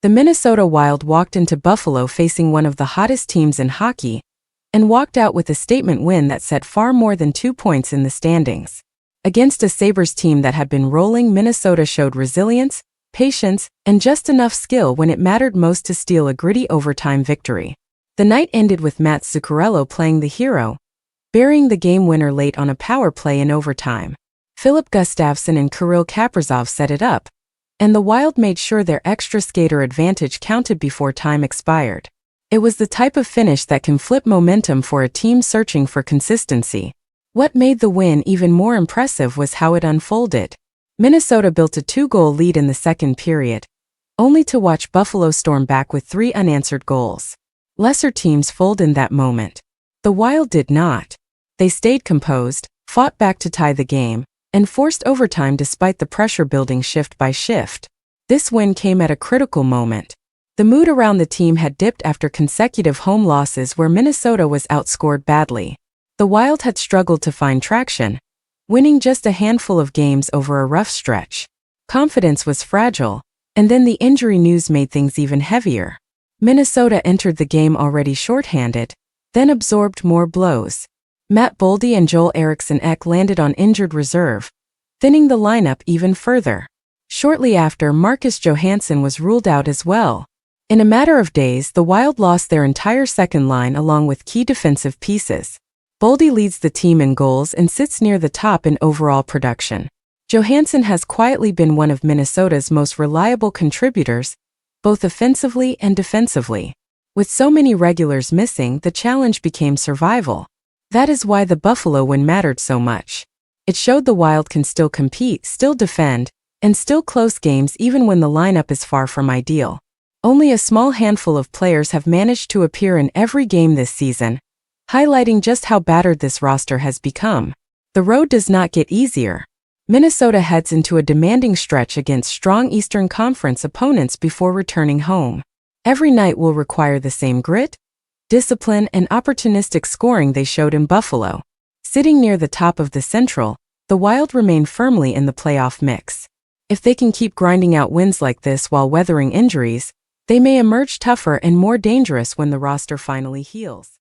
The Minnesota Wild walked into Buffalo facing one of the hottest teams in hockey and walked out with a statement win that set far more than 2 points in the standings. Against a Sabres team that had been rolling, Minnesota showed resilience, patience, and just enough skill when it mattered most to steal a gritty overtime victory. The night ended with Mats Zuccarello playing the hero, burying the game winner late on a power play in overtime. Filip Gustavsson and Kirill Kaprizov set it up, and the Wild made sure their extra skater advantage counted before time expired. It was the type of finish that can flip momentum for a team searching for consistency. What made the win even more impressive was how it unfolded. Minnesota built a 2-goal lead in the second period, only to watch Buffalo storm back with 3 unanswered goals. Lesser teams fold in that moment. The Wild did not. They stayed composed, fought back to tie the game, and forced overtime despite the pressure building shift by shift. This win came at a critical moment. The mood around the team had dipped after consecutive home losses where Minnesota was outscored badly. The Wild had struggled to find traction, winning just a handful of games over a rough stretch. Confidence was fragile, and then the injury news made things even heavier. Minnesota entered the game already shorthanded, then absorbed more blows. Matt Boldy and Eriksson Ek landed on injured reserve, thinning the lineup even further. Shortly after, Marcus Johansson was ruled out as well. In a matter of days, the Wild lost their entire second line along with key defensive pieces. Boldy leads the team in goals and sits near the top in overall production. Johansson has quietly been one of Minnesota's most reliable contributors, both offensively and defensively. With so many regulars missing, the challenge became survival. That is why the Buffalo win mattered so much. It showed the Wild can still compete, still defend, and still close games even when the lineup is far from ideal. Only a small handful of players have managed to appear in every game this season, highlighting just how battered this roster has become. The road does not get easier. Minnesota heads into a demanding stretch against strong Eastern Conference opponents before returning home. Every night will require the same grit, discipline, and opportunistic scoring they showed in Buffalo. Sitting near the top of the Central, the Wild remain firmly in the playoff mix. If they can keep grinding out wins like this while weathering injuries, they may emerge tougher and more dangerous when the roster finally heals.